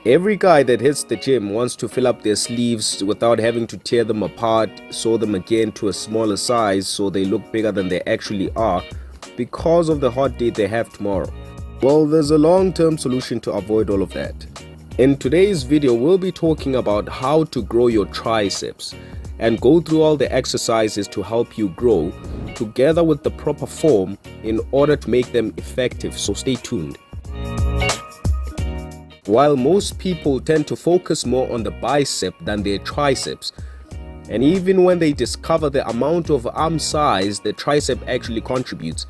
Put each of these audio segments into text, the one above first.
Every guy that hits the gym wants to fill up their sleeves without having to tear them apart, sew them again to a smaller size so they look bigger than they actually are because of the hot date they have tomorrow. Well, there's a long-term solution to avoid all of that. In today's video, we'll be talking about how to grow your triceps and go through all the exercises to help you grow together with the proper form in order to make them effective, so stay tuned. While most people tend to focus more on the bicep than their triceps, and even when they discover the amount of arm size the tricep actually contributes,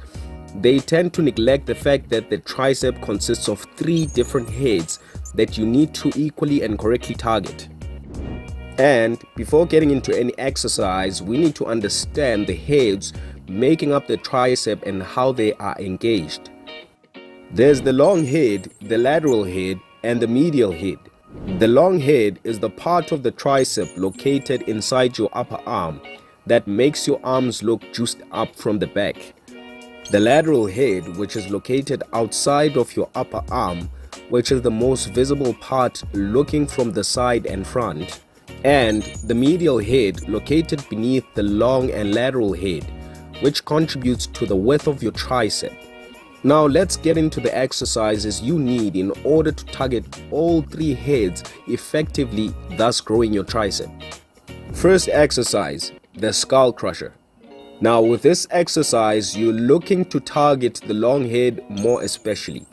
they tend to neglect the fact that the tricep consists of 3 different heads that you need to equally and correctly target. And before getting into any exercise, we need to understand the heads making up the tricep and how they are engaged. There's the long head, the lateral head, and the medial head. The long head is the part of the tricep located inside your upper arm that makes your arms look juiced up from the back. The lateral head, which is located outside of your upper arm, which is the most visible part looking from the side and front. And the medial head, located beneath the long and lateral head, which contributes to the width of your tricep. Now let's get into the exercises you need in order to target all 3 heads effectively, thus growing your tricep. First exercise, the skull crusher. Now with this exercise, you're looking to target the long head more especially.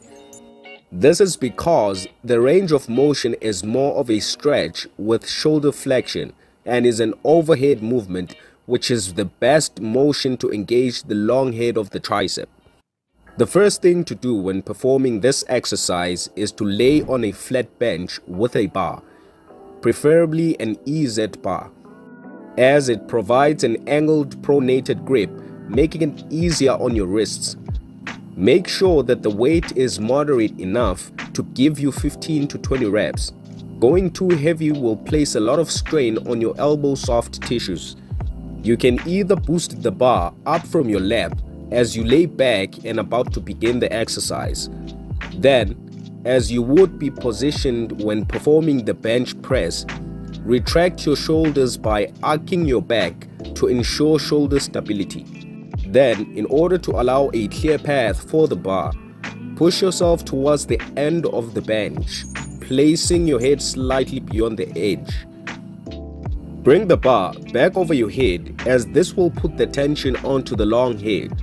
This is because the range of motion is more of a stretch with shoulder flexion and is an overhead movement, which is the best motion to engage the long head of the tricep. The first thing to do when performing this exercise is to lay on a flat bench with a bar, preferably an EZ bar, as it provides an angled pronated grip, making it easier on your wrists. Make sure that the weight is moderate enough to give you 15 to 20 reps. Going too heavy will place a lot of strain on your elbow soft tissues. You can either boost the bar up from your lap as you lay back and about to begin the exercise. Then, as you would be positioned when performing the bench press, retract your shoulders by arcing your back to ensure shoulder stability. Then, in order to allow a clear path for the bar, push yourself towards the end of the bench, placing your head slightly beyond the edge. Bring the bar back over your head, as this will put the tension onto the long head.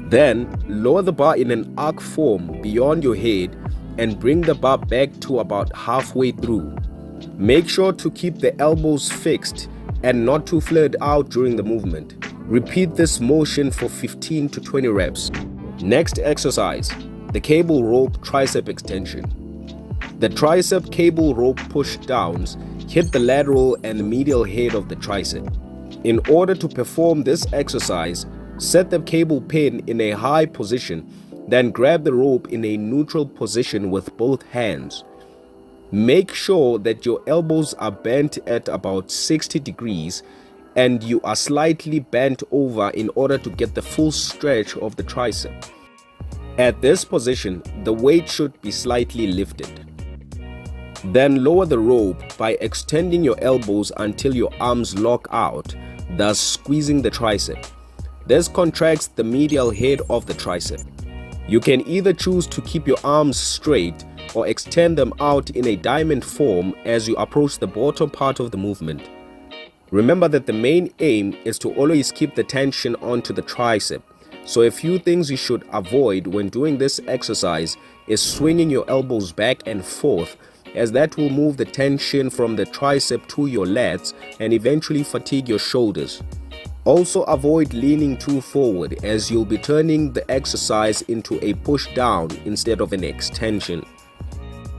Then, lower the bar in an arc form beyond your head and bring the bar back to about halfway through. Make sure to keep the elbows fixed and not too flared out during the movement. Repeat this motion for 15 to 20 reps. Next exercise, the cable rope tricep extension. The tricep cable rope push downs hit the lateral and the medial head of the tricep. In order to perform this exercise, set the cable pin in a high position, then grab the rope in a neutral position with both hands. Make sure that your elbows are bent at about 60 degrees and you are slightly bent over in order to get the full stretch of the tricep. At this position, the weight should be slightly lifted. Then lower the rope by extending your elbows until your arms lock out, thus squeezing the tricep. This contracts the medial head of the tricep. You can either choose to keep your arms straight or extend them out in a diamond form as you approach the bottom part of the movement. Remember that the main aim is to always keep the tension onto the tricep. So a few things you should avoid when doing this exercise is swinging your elbows back and forth, as that will move the tension from the tricep to your lats and eventually fatigue your shoulders. Also avoid leaning too forward, as you'll be turning the exercise into a push down instead of an extension.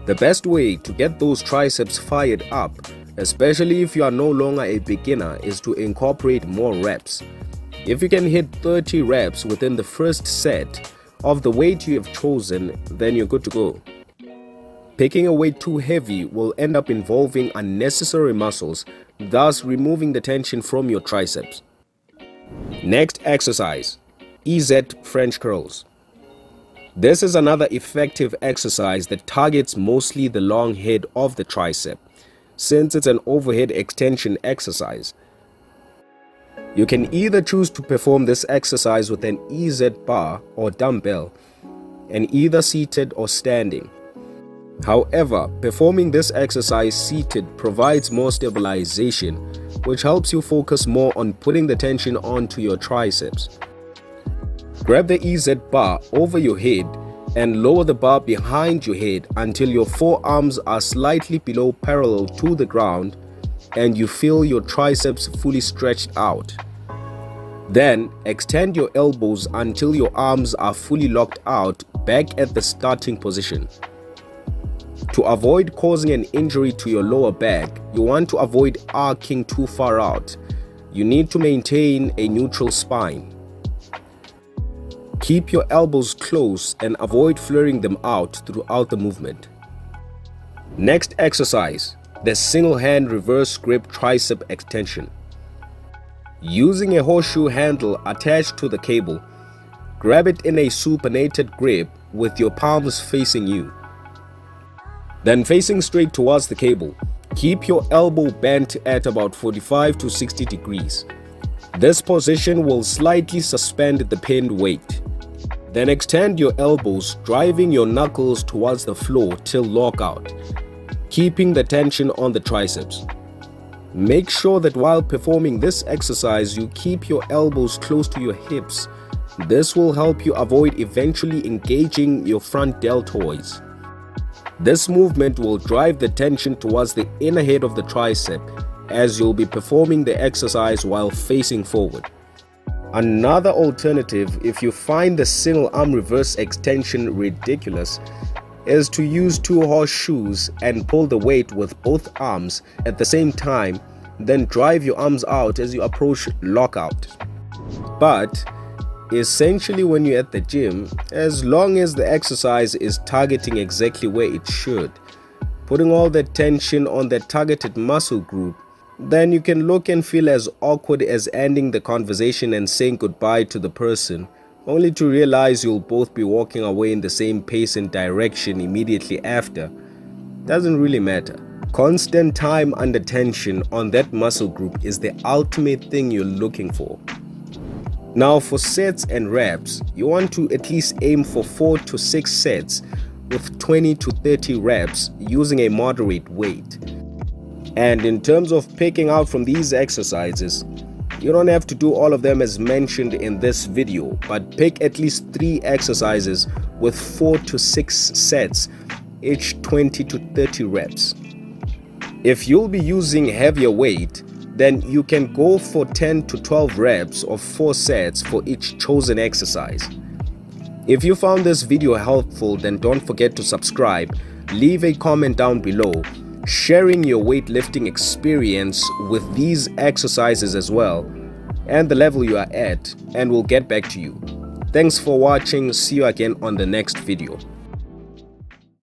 The best way to get those triceps fired up, especially if you are no longer a beginner, is to incorporate more reps. If you can hit 30 reps within the first set of the weight you have chosen, then you're good to go. Picking a weight too heavy will end up involving unnecessary muscles, thus removing the tension from your triceps. Next exercise, EZ French curls. This is another effective exercise that targets mostly the long head of the tricep, since it's an overhead extension exercise. You can either choose to perform this exercise with an EZ bar or dumbbell, and either seated or standing. However, performing this exercise seated provides more stabilization, which helps you focus more on putting the tension onto your triceps. Grab the EZ bar over your head and lower the bar behind your head until your forearms are slightly below parallel to the ground and you feel your triceps fully stretched out. Then extend your elbows until your arms are fully locked out back at the starting position. To avoid causing an injury to your lower back, you want to avoid arcing too far out. You need to maintain a neutral spine. Keep your elbows close and avoid flaring them out throughout the movement. Next exercise, the single hand reverse grip tricep extension. Using a horseshoe handle attached to the cable, grab it in a supinated grip with your palms facing you. Then facing straight towards the cable, keep your elbow bent at about 45 to 60 degrees. This position will slightly suspend the pinned weight. Then extend your elbows, driving your knuckles towards the floor till lockout, keeping the tension on the triceps. Make sure that while performing this exercise, you keep your elbows close to your hips. This will help you avoid eventually engaging your front deltoids. This movement will drive the tension towards the inner head of the tricep as you'll be performing the exercise while facing forward. Another alternative, if you find the single arm reverse extension ridiculous, is to use two horseshoes and pull the weight with both arms at the same time, then drive your arms out as you approach lockout. But essentially, when you're at the gym, as long as the exercise is targeting exactly where it should, putting all that tension on that targeted muscle group, then you can look and feel as awkward as ending the conversation and saying goodbye to the person, only to realize you'll both be walking away in the same pace and direction immediately after. Doesn't really matter. Constant time under tension on that muscle group is the ultimate thing you're looking for. Now for sets and reps, you want to at least aim for 4 to 6 sets with 20 to 30 reps using a moderate weight. And in terms of picking out from these exercises, you don't have to do all of them as mentioned in this video, but pick at least 3 exercises with 4 to 6 sets, each 20 to 30 reps. If you'll be using heavier weight, then you can go for 10 to 12 reps of 4 sets for each chosen exercise. If you found this video helpful, then don't forget to subscribe, leave a comment down below, sharing your weightlifting experience with these exercises as well, and the level you are at, and we'll get back to you. Thanks for watching. See you again on the next video.